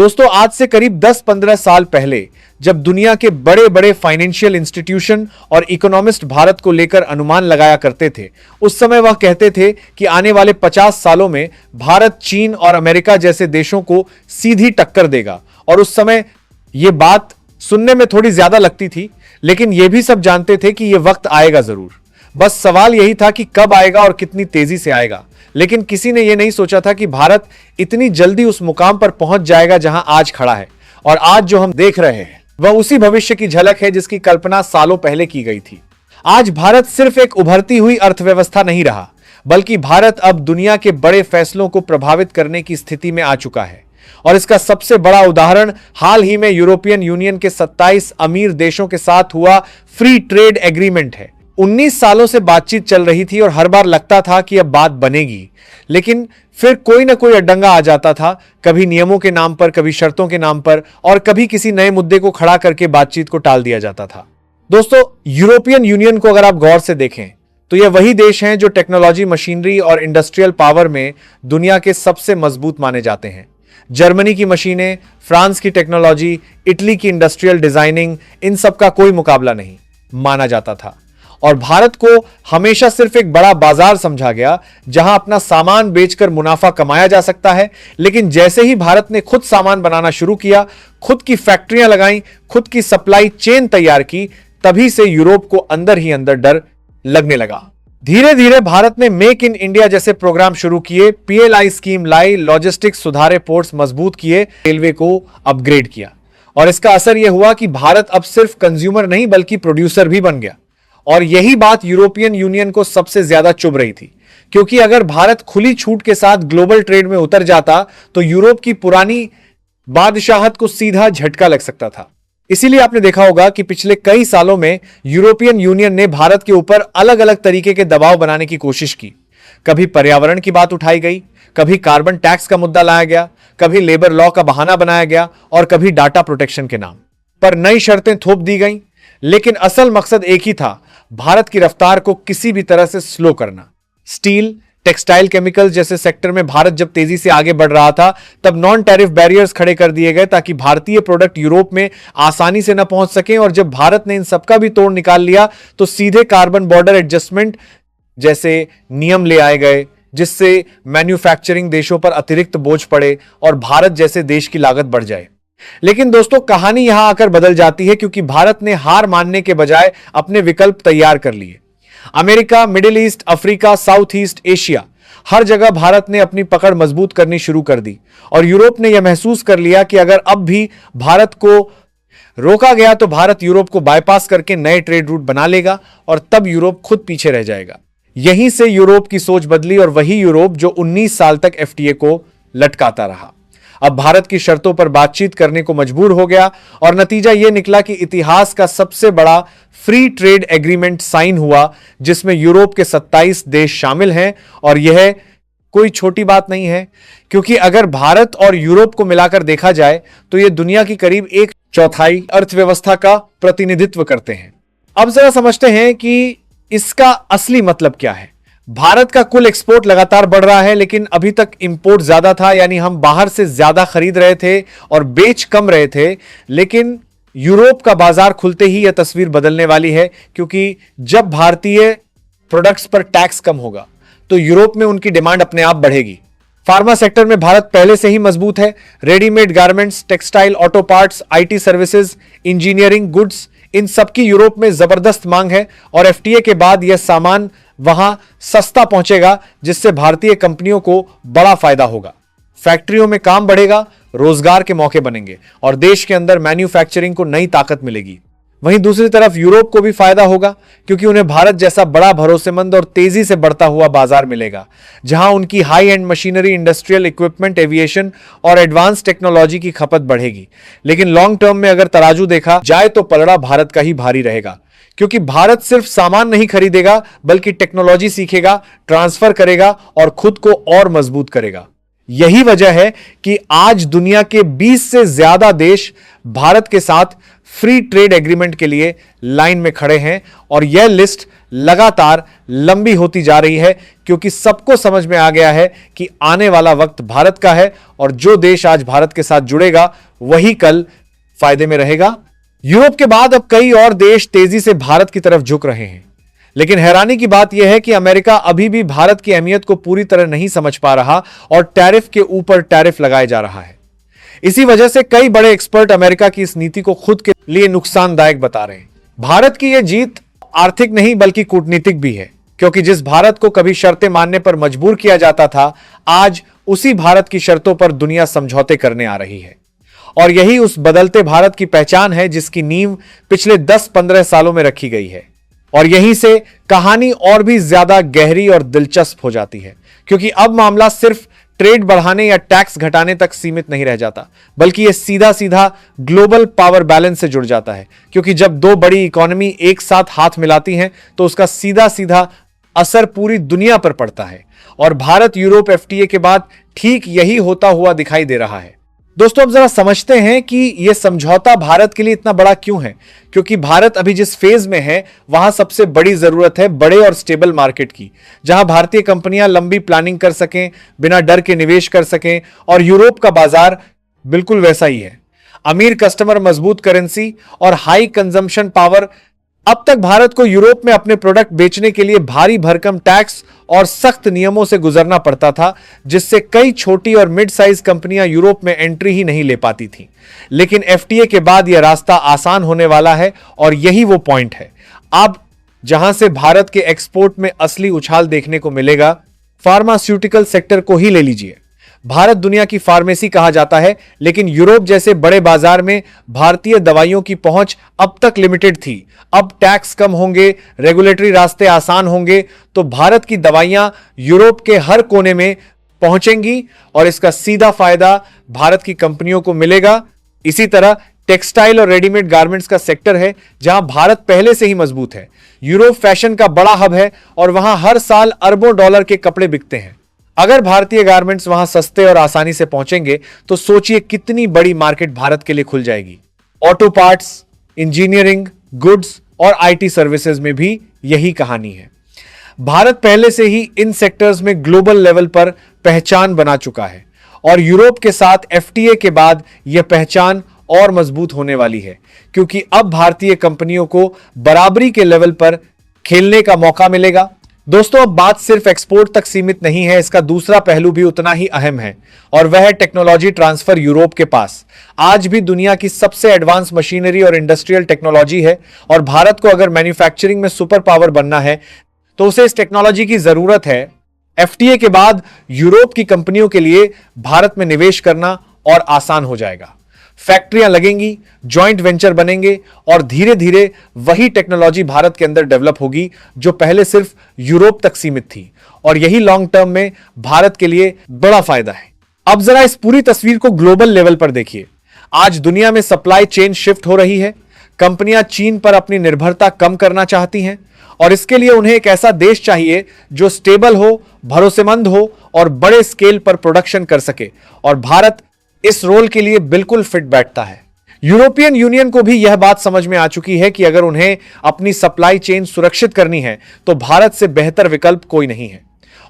दोस्तों, आज से करीब 10-15 साल पहले जब दुनिया के बड़े बड़े फाइनेंशियल इंस्टीट्यूशन और इकोनॉमिस्ट भारत को लेकर अनुमान लगाया करते थे, उस समय वह कहते थे कि आने वाले 50 सालों में भारत, चीन और अमेरिका जैसे देशों को सीधी टक्कर देगा। और उस समय यह बात सुनने में थोड़ी ज्यादा लगती थी, लेकिन यह भी सब जानते थे कि यह वक्त आएगा जरूर। बस सवाल यही था कि कब आएगा और कितनी तेजी से आएगा। लेकिन किसी ने यह नहीं सोचा था कि भारत इतनी जल्दी उस मुकाम पर पहुंच जाएगा जहां आज खड़ा है। और आज जो हम देख रहे हैं वह उसी भविष्य की झलक है जिसकी कल्पना सालों पहले की गई थी। आज भारत सिर्फ एक उभरती हुई अर्थव्यवस्था नहीं रहा, बल्कि भारत अब दुनिया के बड़े फैसलों को प्रभावित करने की स्थिति में आ चुका है। और इसका सबसे बड़ा उदाहरण हाल ही में यूरोपियन यूनियन के 27 अमीर देशों के साथ हुआ फ्री ट्रेड एग्रीमेंट है। 19 सालों से बातचीत चल रही थी और हर बार लगता था कि अब बात बनेगी, लेकिन फिर कोई ना कोई अड्डंगा आ जाता था, कभी नियमों के नाम पर, कभी शर्तों के नाम पर, और कभी किसी नए मुद्दे को खड़ा करके बातचीत को टाल दिया जाता था। दोस्तों, यूरोपियन यूनियन को अगर आप गौर से देखें तो यह वही देश हैं जो टेक्नोलॉजी, मशीनरी और इंडस्ट्रियल पावर में दुनिया के सबसे मजबूत माने जाते हैं। जर्मनी की मशीनें, फ्रांस की टेक्नोलॉजी, इटली की इंडस्ट्रियल डिजाइनिंग, इन सब का कोई मुकाबला नहीं माना जाता था। और भारत को हमेशा सिर्फ एक बड़ा बाजार समझा गया जहां अपना सामान बेचकर मुनाफा कमाया जा सकता है। लेकिन जैसे ही भारत ने खुद सामान बनाना शुरू किया, खुद की फैक्ट्रियां लगाई, खुद की सप्लाई चेन तैयार की, तभी से यूरोप को अंदर ही अंदर डर लगने लगा। धीरे धीरे भारत ने मेक इन इंडिया जैसे प्रोग्राम शुरू किए, PLI स्कीम लाई, लॉजिस्टिक्स सुधारे, पोर्ट्स मजबूत किए, रेलवे को अपग्रेड किया। और इसका असर यह हुआ कि भारत अब सिर्फ कंज्यूमर नहीं बल्कि प्रोड्यूसर भी बन गया। और यही बात यूरोपियन यूनियन को सबसे ज्यादा चुभ रही थी, क्योंकि अगर भारत खुली छूट के साथ ग्लोबल ट्रेड में उतर जाता तो यूरोप की पुरानी बादशाहत को सीधा झटका लग सकता था। इसीलिए आपने देखा होगा कि पिछले कई सालों में यूरोपियन यूनियन ने भारत के ऊपर अलग अलग तरीके के दबाव बनाने की कोशिश की। कभी पर्यावरण की बात उठाई गई, कभी कार्बन टैक्स का मुद्दा लाया गया, कभी लेबर लॉ का बहाना बनाया गया, और कभी डाटा प्रोटेक्शन के नाम पर नई शर्तें थोप दी गईं। लेकिन असल मकसद एक ही था, भारत की रफ्तार को किसी भी तरह से स्लो करना। स्टील, टेक्सटाइल, केमिकल जैसे सेक्टर में भारत जब तेजी से आगे बढ़ रहा था, तब नॉन टैरिफ बैरियर्स खड़े कर दिए गए ताकि भारतीय प्रोडक्ट यूरोप में आसानी से न पहुंच सकें। और जब भारत ने इन सबका भी तोड़ निकाल लिया तो सीधे कार्बन बॉर्डर एडजस्टमेंट जैसे नियम ले आए गए, जिससे मैन्युफैक्चरिंग देशों पर अतिरिक्त बोझ पड़े और भारत जैसे देश की लागत बढ़ जाए। लेकिन दोस्तों, कहानी यहां आकर बदल जाती है, क्योंकि भारत ने हार मानने के बजाय अपने विकल्प तैयार कर लिए। America, middle east, Africa, south east Asia, हर जगह भारत ने अपनी पकड़ मजबूत करनी शुरू कर दी। और यूरोप ने यह महसूस कर लिया कि अगर अब भी भारत को रोका गया तो भारत यूरोप को बाईपास करके नए ट्रेड रूट बना लेगा, और तब यूरोप खुद पीछे रह जाएगा। यहीं से यूरोप की सोच बदली, और वही यूरोप जो 19 साल तक FTA को लटकाता रहा, अब भारत की शर्तों पर बातचीत करने को मजबूर हो गया। और नतीजा यह निकला कि इतिहास का सबसे बड़ा फ्री ट्रेड एग्रीमेंट साइन हुआ, जिसमें यूरोप के 27 देश शामिल हैं। और यह कोई छोटी बात नहीं है, क्योंकि अगर भारत और यूरोप को मिलाकर देखा जाए तो यह दुनिया की करीब 1/4 अर्थव्यवस्था का प्रतिनिधित्व करते हैं। अब जरा समझते हैं कि इसका असली मतलब क्या है। भारत का कुल एक्सपोर्ट लगातार बढ़ रहा है, लेकिन अभी तक इंपोर्ट ज्यादा था, यानी हम बाहर से ज्यादा खरीद रहे थे और बेच कम रहे थे। लेकिन यूरोप का बाजार खुलते ही यह तस्वीर बदलने वाली है, क्योंकि जब भारतीय प्रोडक्ट्स पर टैक्स कम होगा तो यूरोप में उनकी डिमांड अपने आप बढ़ेगी। फार्मा सेक्टर में भारत पहले से ही मजबूत है। Readymade garments, textile, auto parts, IT services, engineering goods, इन सबकी यूरोप में जबरदस्त मांग है। और FTA के बाद यह सामान वहां सस्ता पहुंचेगा, जिससे भारतीय कंपनियों को बड़ा फायदा होगा। फैक्ट्रियों में काम बढ़ेगा, रोजगार के मौके बनेंगे, और देश के अंदर मैन्युफैक्चरिंग को नई ताकत मिलेगी। वहीं दूसरी तरफ यूरोप को भी फायदा होगा, क्योंकि उन्हें भारत जैसा बड़ा, भरोसेमंद और तेजी से बढ़ता हुआ बाजार मिलेगा, जहां उनकी high and machinery, industrial equipment, aviation और एडवांस टेक्नोलॉजी की खपत बढ़ेगी। लेकिन लॉन्ग टर्म में अगर तराजू देखा जाए तो पलड़ा भारत का ही भारी रहेगा, क्योंकि भारत सिर्फ सामान नहीं खरीदेगा बल्कि टेक्नोलॉजी सीखेगा, ट्रांसफर करेगा और खुद को और मजबूत करेगा। यही वजह है कि आज दुनिया के 20 से ज्यादा देश भारत के साथ फ्री ट्रेड एग्रीमेंट के लिए लाइन में खड़े हैं, और यह लिस्ट लगातार लंबी होती जा रही है, क्योंकि सबको समझ में आ गया है कि आने वाला वक्त भारत का है और जो देश आज भारत के साथ जुड़ेगा वही कल फायदे में रहेगा। यूरोप के बाद अब कई और देश तेजी से भारत की तरफ झुक रहे हैं, लेकिन हैरानी की बात यह है कि अमेरिका अभी भी भारत की अहमियत को पूरी तरह नहीं समझ पा रहा और टैरिफ के ऊपर टैरिफ लगाए जा रहा है। इसी वजह से कई बड़े एक्सपर्ट अमेरिका की इस नीति को खुद के लिए नुकसानदायक बता रहे हैं। भारत की यह जीत आर्थिक नहीं बल्कि कूटनीतिक भी है, क्योंकि जिस भारत को कभी शर्तें मानने पर मजबूर किया जाता था, आज उसी भारत की शर्तों पर दुनिया समझौते करने आ रही है। और यही उस बदलते भारत की पहचान है जिसकी नींव पिछले 10-15 सालों में रखी गई है। और यहीं से कहानी और भी ज्यादा गहरी और दिलचस्प हो जाती है, क्योंकि अब मामला सिर्फ ट्रेड बढ़ाने या टैक्स घटाने तक सीमित नहीं रह जाता, बल्कि यह सीधा सीधा ग्लोबल पावर बैलेंस से जुड़ जाता है। क्योंकि जब दो बड़ी इकोनॉमी एक साथ हाथ मिलाती हैं तो उसका सीधा सीधा असर पूरी दुनिया पर पड़ता है। और भारत यूरोप एफटीए के बाद ठीक यही होता हुआ दिखाई दे रहा है। दोस्तों, अब जरा समझते हैं कि यह समझौता भारत के लिए इतना बड़ा क्यों है। क्योंकि भारत अभी जिस फेज में है वहां सबसे बड़ी जरूरत है बड़े और स्टेबल मार्केट की, जहां भारतीय कंपनियां लंबी प्लानिंग कर सकें, बिना डर के निवेश कर सकें। और यूरोप का बाजार बिल्कुल वैसा ही है। अमीर कस्टमर, मजबूत करेंसी और हाई कंजम्पशन पावर। अब तक भारत को यूरोप में अपने प्रोडक्ट बेचने के लिए भारी भरकम टैक्स और सख्त नियमों से गुजरना पड़ता था, जिससे कई छोटी और मिड साइज कंपनियां यूरोप में एंट्री ही नहीं ले पाती थीं। लेकिन एफटीए के बाद यह रास्ता आसान होने वाला है और यही वो पॉइंट है। अब जहां से भारत के एक्सपोर्ट में असली उछाल देखने को मिलेगा, फार्मास्यूटिकल सेक्टर को ही ले लीजिए। भारत दुनिया की फार्मेसी कहा जाता है, लेकिन यूरोप जैसे बड़े बाजार में भारतीय दवाइयों की पहुंच अब तक लिमिटेड थी। अब टैक्स कम होंगे, रेगुलेटरी रास्ते आसान होंगे, तो भारत की दवाइयां यूरोप के हर कोने में पहुंचेंगी और इसका सीधा फायदा भारत की कंपनियों को मिलेगा। इसी तरह टेक्सटाइल और रेडीमेड गारमेंट्स का सेक्टर है, जहां भारत पहले से ही मजबूत है। यूरोप फैशन का बड़ा हब है और वहां हर साल अरबों डॉलर के कपड़े बिकते हैं। अगर भारतीय गारमेंट्स वहां सस्ते और आसानी से पहुंचेंगे तो सोचिए कितनी बड़ी मार्केट भारत के लिए खुल जाएगी। ऑटो पार्ट्स, इंजीनियरिंग, गुड्स और आईटी सर्विसेज में भी यही कहानी है। भारत पहले से ही इन सेक्टर्स में ग्लोबल लेवल पर पहचान बना चुका है और यूरोप के साथ एफटीए के बाद यह पहचान और मजबूत होने वाली है, क्योंकि अब भारतीय कंपनियों को बराबरी के लेवल पर खेलने का मौका मिलेगा। दोस्तों, अब बात सिर्फ एक्सपोर्ट तक सीमित नहीं है, इसका दूसरा पहलू भी उतना ही अहम है और वह है टेक्नोलॉजी ट्रांसफर। यूरोप के पास आज भी दुनिया की सबसे एडवांस मशीनरी और इंडस्ट्रियल टेक्नोलॉजी है और भारत को अगर मैन्युफैक्चरिंग में सुपर पावर बनना है तो उसे इस टेक्नोलॉजी की जरूरत है। एफटीए के बाद यूरोप की कंपनियों के लिए भारत में निवेश करना और आसान हो जाएगा। फैक्ट्रियां लगेंगी, जॉइंट वेंचर बनेंगे और धीरे धीरे वही टेक्नोलॉजी भारत के अंदर डेवलप होगी जो पहले सिर्फ यूरोप तक सीमित थी। और यही लॉन्ग टर्म में भारत के लिए बड़ा फायदा है। अब जरा इस पूरी तस्वीर को ग्लोबल लेवल पर देखिए। आज दुनिया में सप्लाई चेन शिफ्ट हो रही है। कंपनियां चीन पर अपनी निर्भरता कम करना चाहती हैं और इसके लिए उन्हें एक ऐसा देश चाहिए जो स्टेबल हो, भरोसेमंद हो और बड़े स्केल पर प्रोडक्शन कर सके। और भारत इस रोल के लिए बिल्कुल फिट बैठता है। यूरोपियन यूनियन को भी यह बात समझ में आ चुकी है कि अगर उन्हें अपनी सप्लाई चेन सुरक्षित करनी है तो भारत से बेहतर विकल्प कोई नहीं है।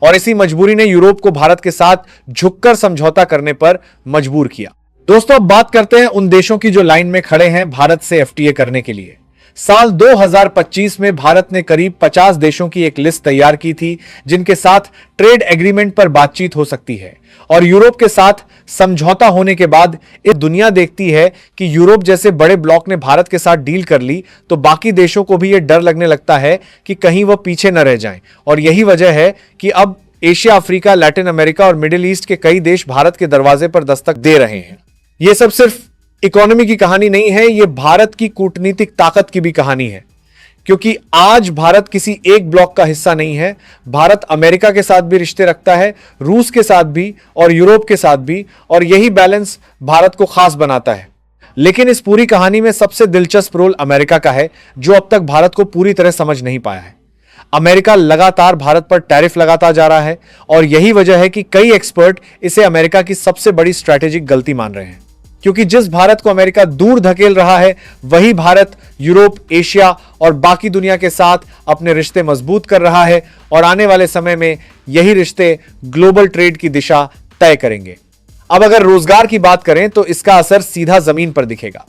और इसी मजबूरी ने यूरोप को भारत के साथ झुककर समझौता करने पर मजबूर किया। दोस्तों, अब बात करते हैं उन देशों की जो लाइन में खड़े हैं भारत से एफटीए करने के लिए। साल 2025 में भारत ने करीब 50 देशों की एक लिस्ट तैयार की थी जिनके साथ ट्रेड एग्रीमेंट पर बातचीत हो सकती है। और यूरोप के साथ समझौता होने के बाद ये दुनिया देखती है कि यूरोप जैसे बड़े ब्लॉक ने भारत के साथ डील कर ली तो बाकी देशों को भी यह डर लगने लगता है कि कहीं वह पीछे न रह जाएं। और यही वजह है कि अब एशिया, अफ्रीका, लैटिन अमेरिका और मिडिल ईस्ट के कई देश भारत के दरवाजे पर दस्तक दे रहे हैं। यह सब सिर्फ इकोनॉमी की कहानी नहीं है, यह भारत की कूटनीतिक ताकत की भी कहानी है। क्योंकि आज भारत किसी एक ब्लॉक का हिस्सा नहीं है। भारत अमेरिका के साथ भी रिश्ते रखता है, रूस के साथ भी और यूरोप के साथ भी, और यही बैलेंस भारत को खास बनाता है। लेकिन इस पूरी कहानी में सबसे दिलचस्प रोल अमेरिका का है, जो अब तक भारत को पूरी तरह समझ नहीं पाया है। अमेरिका लगातार भारत पर टैरिफ लगाता जा रहा है और यही वजह है कि कई एक्सपर्ट इसे अमेरिका की सबसे बड़ी स्ट्रैटेजिक गलती मान रहे हैं। क्योंकि जिस भारत को अमेरिका दूर धकेल रहा है, वही भारत यूरोप, एशिया और बाकी दुनिया के साथ अपने रिश्ते मजबूत कर रहा है और आने वाले समय में यही रिश्ते ग्लोबल ट्रेड की दिशा तय करेंगे। अब अगर रोजगार की बात करें तो इसका असर सीधा जमीन पर दिखेगा।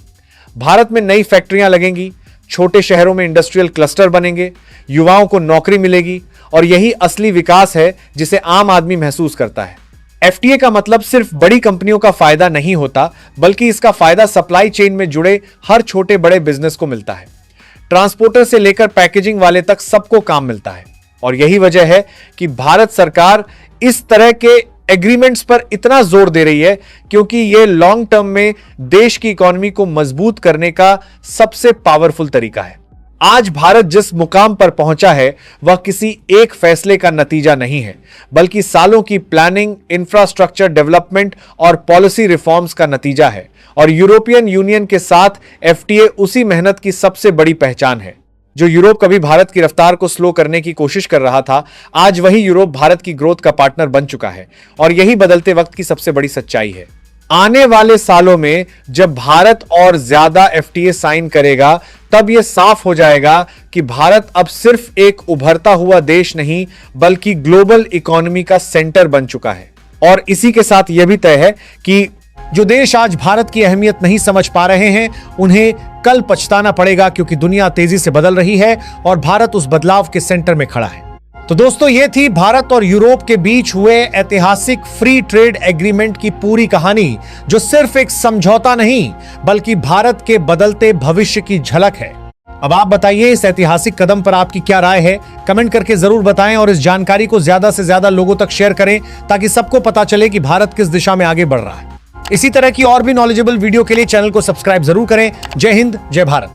भारत में नई फैक्ट्रियां लगेंगी, छोटे शहरों में इंडस्ट्रियल क्लस्टर बनेंगे, युवाओं को नौकरी मिलेगी और यही असली विकास है जिसे आम आदमी महसूस करता है। एफटीए का मतलब सिर्फ बड़ी कंपनियों का फायदा नहीं होता, बल्कि इसका फायदा सप्लाई चेन में जुड़े हर छोटे बड़े बिजनेस को मिलता है। ट्रांसपोर्टर से लेकर पैकेजिंग वाले तक सबको काम मिलता है और यही वजह है कि भारत सरकार इस तरह के एग्रीमेंट्स पर इतना जोर दे रही है, क्योंकि यह लॉन्ग टर्म में देश की इकोनॉमी को मजबूत करने का सबसे पावरफुल तरीका है। आज भारत जिस मुकाम पर पहुंचा है वह किसी एक फैसले का नतीजा नहीं है, बल्कि सालों की प्लानिंग, इंफ्रास्ट्रक्चर डेवलपमेंट और पॉलिसी रिफॉर्म्स का नतीजा है। और यूरोपियन यूनियन के साथ एफटीए उसी मेहनत की सबसे बड़ी पहचान है। जो यूरोप कभी भारत की रफ्तार को स्लो करने की कोशिश कर रहा था, आज वही यूरोप भारत की ग्रोथ का पार्टनर बन चुका है और यही बदलते वक्त की सबसे बड़ी सच्चाई है। आने वाले सालों में जब भारत और ज्यादा एफटीए साइन करेगा, तब यह साफ हो जाएगा कि भारत अब सिर्फ एक उभरता हुआ देश नहीं, बल्कि ग्लोबल इकोनॉमी का सेंटर बन चुका है। और इसी के साथ यह भी तय है कि जो देश आज भारत की अहमियत नहीं समझ पा रहे हैं, उन्हें कल पछताना पड़ेगा, क्योंकि दुनिया तेजी से बदल रही है और भारत उस बदलाव के सेंटर में खड़ा है। तो दोस्तों, ये थी भारत और यूरोप के बीच हुए ऐतिहासिक फ्री ट्रेड एग्रीमेंट की पूरी कहानी, जो सिर्फ एक समझौता नहीं बल्कि भारत के बदलते भविष्य की झलक है। अब आप बताइए, इस ऐतिहासिक कदम पर आपकी क्या राय है? कमेंट करके जरूर बताएं और इस जानकारी को ज्यादा से ज्यादा लोगों तक शेयर करें, ताकि सबको पता चले कि भारत किस दिशा में आगे बढ़ रहा है। इसी तरह की और भी नॉलेजेबल वीडियो के लिए चैनल को सब्सक्राइब जरूर करें। जय हिंद, जय भारत।